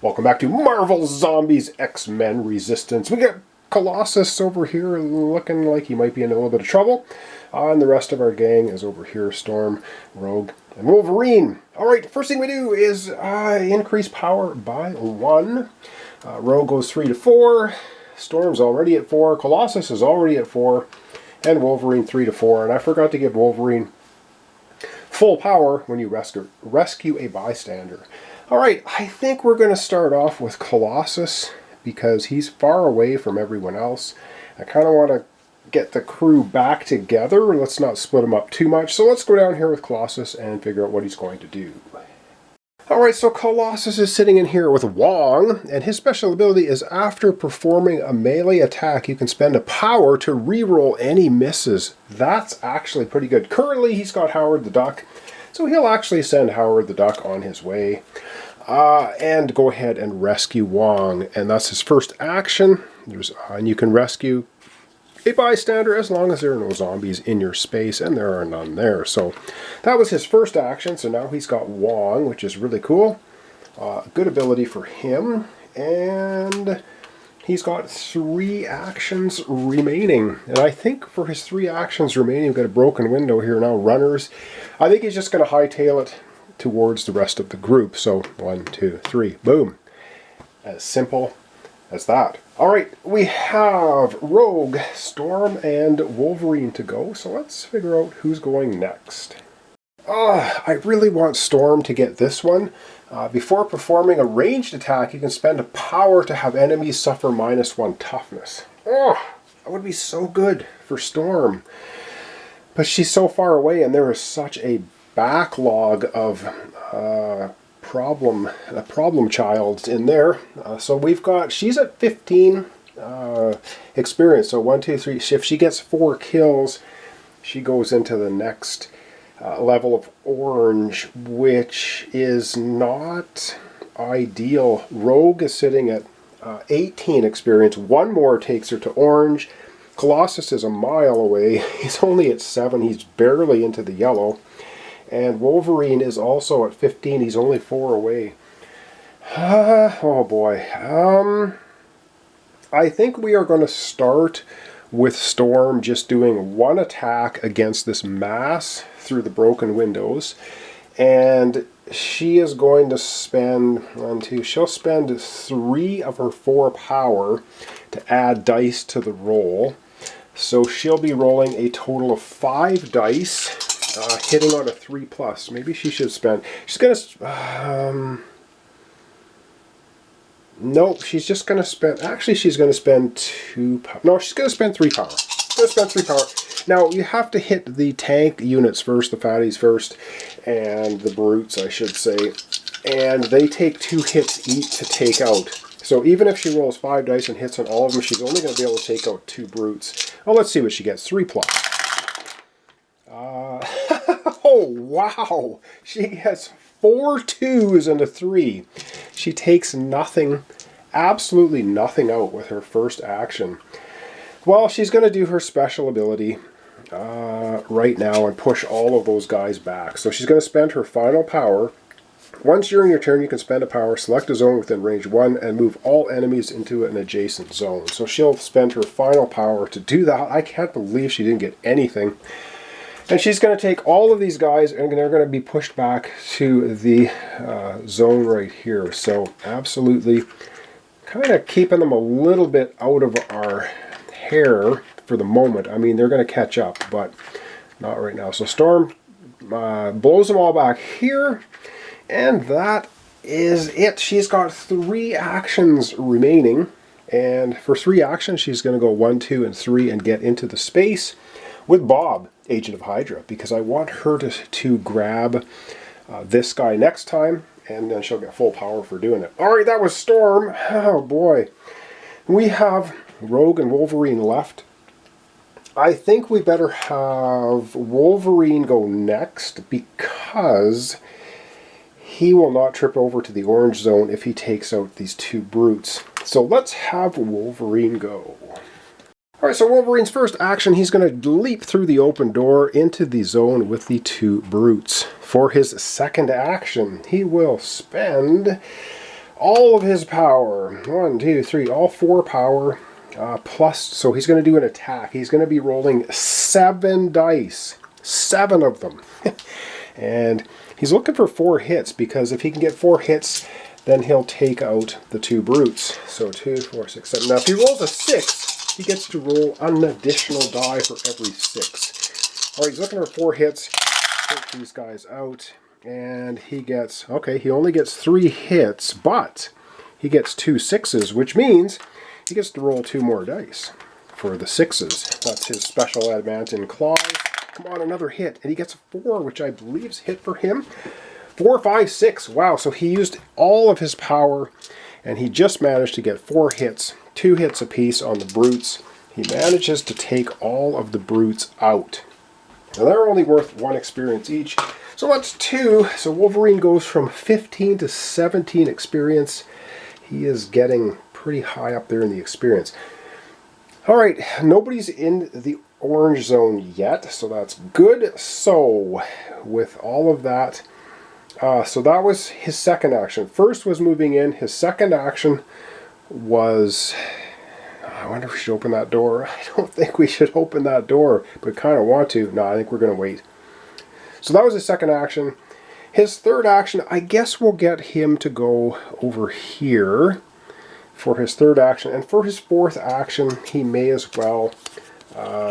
Welcome back to Marvel Zombies X-Men Resistance. We got Colossus over here looking like he might be in a little bit of trouble. And the rest of our gang is over here, Storm, Rogue, and Wolverine. Alright, first thing we do is increase power by 1. Rogue goes 3 to 4. Storm's already at 4. Colossus is already at 4. And Wolverine 3 to 4. And I forgot to give Wolverine full power when you rescue a bystander. Alright, I think we're going to start off with Colossus because he's far away from everyone else. I kind of want to get the crew back together. Let's not split them up too much. So let's go down here with Colossus and figure out what he's going to do. Alright, so Colossus is sitting in here with Wong, and his special ability is after performing a melee attack, you can spend a power to reroll any misses. That's actually pretty good. Currently, he's got Howard the Duck, so he'll actually send Howard the Duck on his way. And go ahead and rescue Wong, and that's his first action. And you can rescue a bystander as long as there are no zombies in your space, and there are none there. So that was his first action, so now he's got Wong, which is really cool. Good ability for him, and he's got 3 actions remaining. And I think for his 3 actions remaining, we've got a broken window here now, runners. I think he's just going to hightail it towards the rest of the group. So 1, 2, 3, boom. As simple as that. Alright, we have Rogue, Storm, and Wolverine to go, so let's figure out who's going next. I really want Storm to get this one. Before performing a ranged attack, you can spend a power to have enemies suffer -1 toughness. That would be so good for Storm. But she's so far away, and there is such a backlog of problem childs in there. So we've got, she's at 15 experience. So 1, 2, 3. If she gets 4 kills, she goes into the next level of orange, which is not ideal. Rogue is sitting at 18 experience. 1 more takes her to orange. Colossus is a mile away. He's only at 7. He's barely into the yellow. And Wolverine is also at 15. He's only 4 away. Oh boy. I think we are going to start with Storm just doing 1 attack against this mass through the broken windows. And she is going to spend, she'll spend 3 of her 4 power to add dice to the roll. So she'll be rolling a total of 5 dice. Hitting on a 3+. Maybe she should spend. She's gonna. Nope. She's just gonna spend. Actually, she's gonna spend 2. No, she's gonna spend 3 power. She's gonna spend 3 power. Now you have to hit the tank units first, the fatties first, and the brutes, I should say. And they take 2 hits each to take out. So even if she rolls 5 dice and hits on all of them, she's only going to be able to take out 2 brutes. Well, let's see what she gets. 3+. Oh, wow! She has 4 2s and a 3. She takes nothing, absolutely nothing out with her first action. Well, she's going to do her special ability right now and push all of those guys back. So she's going to spend her final power. Once during your turn, you can spend a power, select a zone within range 1, and move all enemies into an adjacent zone. So she'll spend her final power to do that. I can't believe she didn't get anything. And she's going to take all of these guys and they're going to be pushed back to the zone right here. So absolutely kind of keeping them a little bit out of our hair for the moment. I mean, they're going to catch up, but not right now. So Storm blows them all back here. And that is it. She's got 3 actions remaining. And for 3 actions, she's going to go 1, 2, and 3 and get into the space with Bob, Agent of Hydra, because I want her to grab this guy next time, and then she'll get full power for doing it. Alright, that was Storm. Oh boy. We have Rogue and Wolverine left. I think we better have Wolverine go next because he will not trip over to the orange zone if he takes out these 2 brutes. So let's have Wolverine go. Alright, so Wolverine's first action, he's going to leap through the open door into the zone with the 2 brutes. For his second action, he will spend all of his power. 1, 2, 3, all 4 power. Plus, so he's going to do an attack. He's going to be rolling 7 dice. 7 of them. And he's looking for 4 hits, because if he can get 4 hits, then he'll take out the 2 brutes. So 2, 4, 6, 7. Now if he rolls a 6, he gets to roll an additional die for every 6. Alright, he's looking for 4 hits. Take these guys out. And he gets, okay, he only gets 3 hits, but he gets 2 6s, which means he gets to roll 2 more dice for the 6s. That's his special adamantine claws. Come on, another hit. And he gets a 4, which I believe is hit for him. 4, 5, 6. Wow, so he used all of his power, and he just managed to get 4 hits, 2 hits apiece on the brutes. He manages to take all of the brutes out. Now they're only worth 1 experience each, so that's 2. So Wolverine goes from 15 to 17 experience. He is getting pretty high up there in the experience. Alright, nobody's in the orange zone yet, so that's good. So, with all of that, so that was his second action. First was moving in. His second action was, I wonder if we should open that door. I don't think we should open that door, but kind of want to. No, I think we're going to wait. So that was his second action. His third action, I guess we'll get him to go over here for his third action. And for his fourth action, he may as well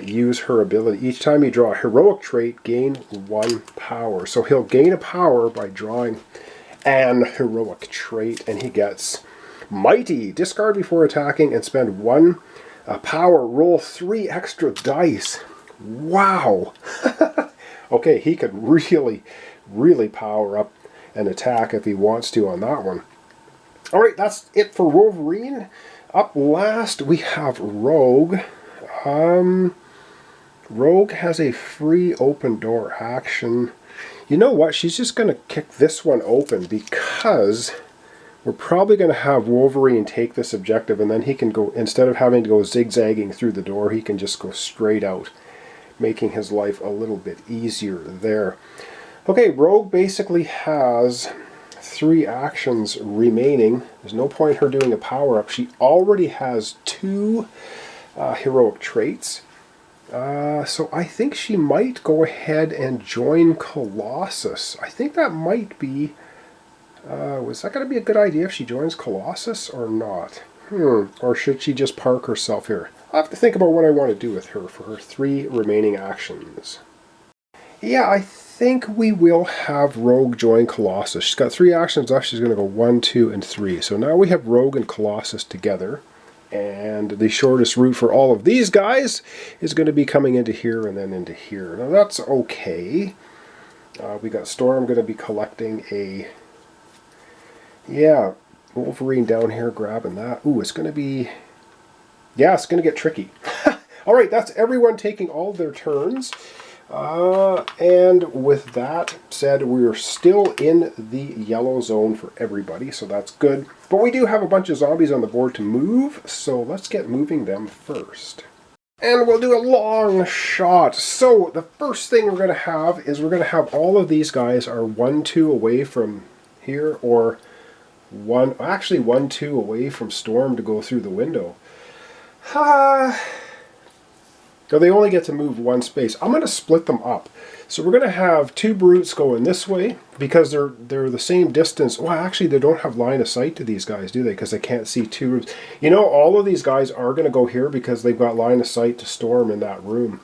use her ability. Each time you draw a heroic trait, gain 1 power. So he'll gain a power by drawing an heroic trait, and he gets Mighty. Discard before attacking and spend 1 power. Roll 3 extra dice. Wow. Okay, he could really power up an attack if he wants to on that one. Alright, that's it for Wolverine. Up last, we have Rogue. Rogue has a free open door action. You know what? She's just going to kick this one open, because we're probably going to have Wolverine take this objective, and then he can go, instead of having to go zigzagging through the door, he can just go straight out, making his life a little bit easier there. Okay, Rogue basically has 3 actions remaining. There's no point her doing a power-up. She already has 2 heroic traits. So I think she might go ahead and join Colossus. I think that might be... was that going to be a good idea if she joins Colossus or not? Or should she just park herself here? I'll have to think about what I want to do with her for her 3 remaining actions. Yeah, I think we will have Rogue join Colossus. She's got 3 actions left. She's going to go 1, 2, and 3. So now we have Rogue and Colossus together. And the shortest route for all of these guys is going to be coming into here and then into here. Now that's okay. We got Storm going to be collecting a... Yeah, Wolverine down here grabbing that. Ooh, it's going to be... Yeah, it's going to get tricky. Alright, that's everyone taking all their turns. And with that said, we're still in the yellow zone for everybody, so that's good. But we do have a bunch of zombies on the board to move, so let's get moving them first. And we'll do a long shot. So the first thing we're going to have is we're going to have all of these guys are 1, 2 away from here, or 1, 2 away from Storm to go through the window. So they only get to move 1 space. I'm going to split them up. So we're going to have 2 brutes going this way, because they're the same distance. Well, actually, they don't have line of sight to these guys, do they? Because they can't see 2 rooms. You know, all of these guys are going to go here because they've got line of sight to Storm in that room.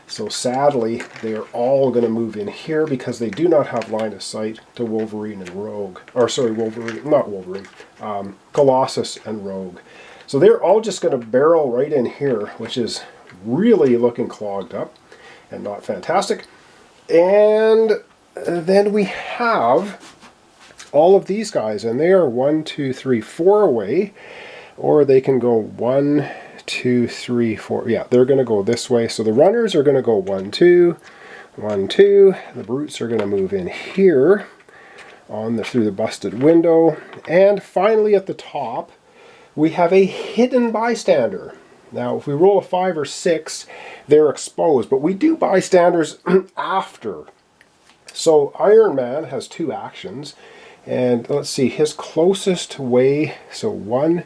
So sadly, they are all going to move in here because they do not have line of sight to Wolverine and Rogue. Or sorry, Colossus and Rogue. So they're all just going to barrel right in here, which is really looking clogged up and not fantastic. And then we have all of these guys, and they are 1, 2, 3, 4 away, or they can go 1, 2, 3, 4. Yeah, they're going to go this way. So the runners are going to go 1, 2, 1, 2. The brutes are going to move in here through the busted window. And finally at the top, we have a hidden bystander. Now, if we roll a 5 or 6, they're exposed, but we do bystanders after. So Iron Man has 2 actions, And let's see, his closest way, so 1,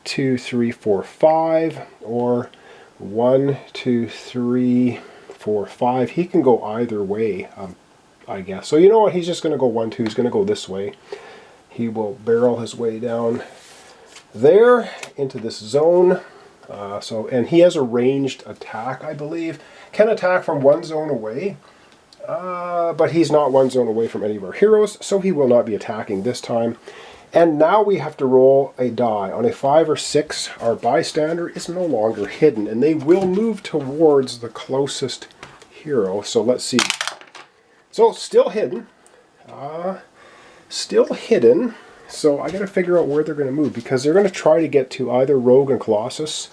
2, 3, 4, 5, or 1, 2, 3, 4, 5. He can go either way, I guess. So you know what, he's just going to go 1, 2. He's going to go this way. He will barrel his way down there into this zone. And he has a ranged attack, I believe. Can attack from one zone away. But he's not one zone away from any of our heroes, so he will not be attacking this time. And now we have to roll a die. On a 5 or 6, our bystander is no longer hidden, and they will move towards the closest hero. So let's see. So still hidden. Still hidden. So I got to figure out where they're going to move, because they're going to try to get to either Rogue and Colossus.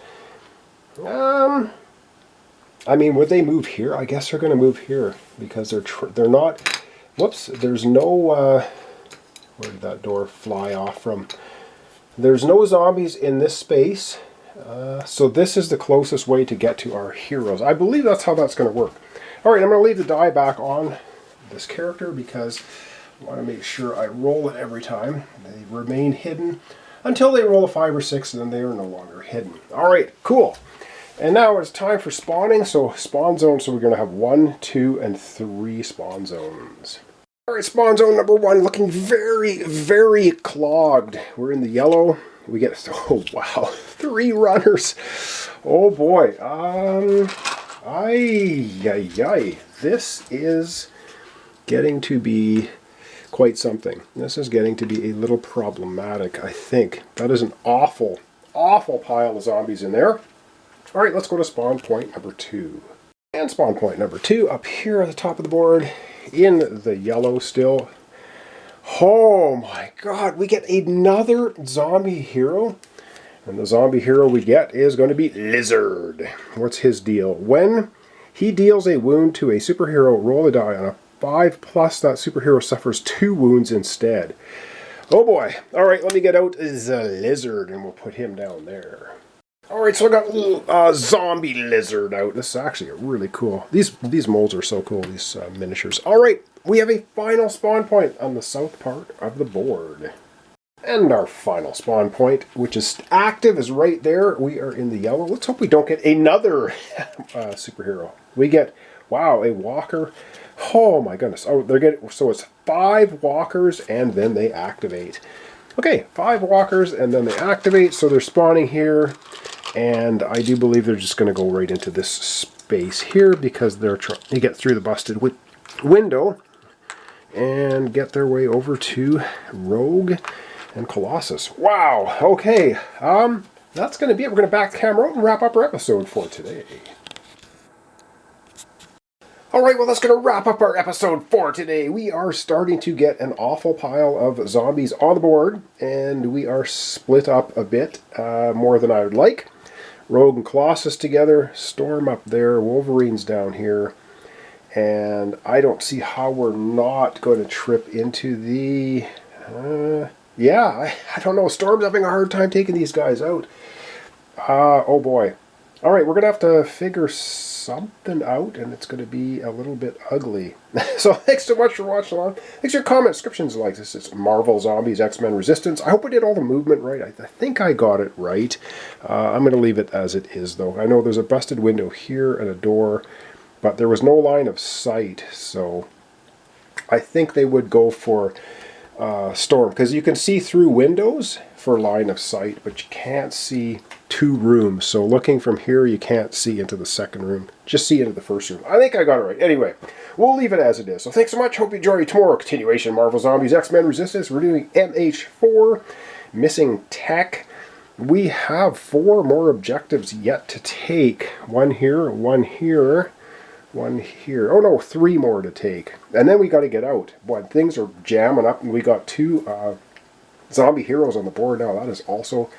I mean, would they move here? I guess they're going to move here, because they're not. Whoops! There's no. Where did that door fly off from? There's no zombies in this space, so this is the closest way to get to our heroes. I believe that's how that's going to work. All right, I'm going to leave the die back on this character because I want to make sure I roll it every time. They remain hidden until they roll a 5 or 6, and then they are no longer hidden. All right, cool. And now it's time for spawning. So spawn zone, so we're going to have 1, 2, and 3 spawn zones. All right, spawn zone number 1 looking very, very clogged. We're in the yellow. We get, oh wow, 3 runners. Oh boy. This is getting to be quite something. This is getting to be a little problematic, I think. That is an awful, awful pile of zombies in there. All right, let's go to spawn point number 2. And spawn point number 2 up here at the top of the board in the yellow still. Oh my god, we get another zombie hero. And the zombie hero we get is going to be Lizard. What's his deal? When he deals a wound to a superhero, roll a die. On a 5+, that superhero suffers 2 wounds instead. Oh boy. All right, let me get out the Lizard and we'll put him down there. Alright, so I got a little zombie lizard out. This is actually really cool. These molds are so cool, these miniatures. Alright, we have a final spawn point on the south part of the board. And our final spawn point, which is active, is right there. We are in the yellow. Let's hope we don't get another superhero. We get, wow, a walker. Oh my goodness. Oh, they're getting, so it's 5 walkers and then they activate. Okay, 5 walkers and then they activate, so they're spawning here. And I do believe they're just going to go right into this space here because they're trying to get through the busted window and get their way over to Rogue and Colossus. Wow, okay, that's going to be it. We're going to back the camera out and wrap up our episode for today. Alright, well that's going to wrap up our episode for today. We are starting to get an awful pile of zombies on the board, and we are split up a bit, more than I would like. Rogue and Colossus together, Storm up there, Wolverine's down here, and I don't see how we're not going to trip into the... yeah, I don't know, Storm's having a hard time taking these guys out. Oh boy. Alright, we're going to have to figure something out, and it's going to be a little bit ugly. So thanks so much for watching along. Thanks for your comments, descriptions like this. It's Marvel Zombies X-Men Resistance. I hope I did all the movement right. I think I got it right. I'm going to leave it as it is, though. I know there's a busted window here and a door, but there was no line of sight, so I think they would go for Storm, because you can see through windows for line of sight, but you can't see 2 rooms. So looking from here, you can't see into the second room. Just see into the first room. I think I got it right. Anyway, we'll leave it as it is. So thanks so much. Hope you enjoy tomorrow. Continuation Marvel Zombies X-Men Resistance. We're doing MH4, Missing Tech. We have 4 more objectives yet to take. 1 here, 1 here, 1 here. Oh no, 3 more to take. And then we got to get out. Boy, things are jamming up, and we got 2 zombie heroes on the board now. That is also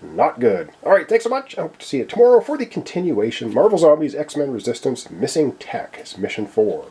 not good. Alright, thanks so much. I hope to see you tomorrow for the continuation. Marvel Zombies X-Men Resistance Missing Tech is Mission 4.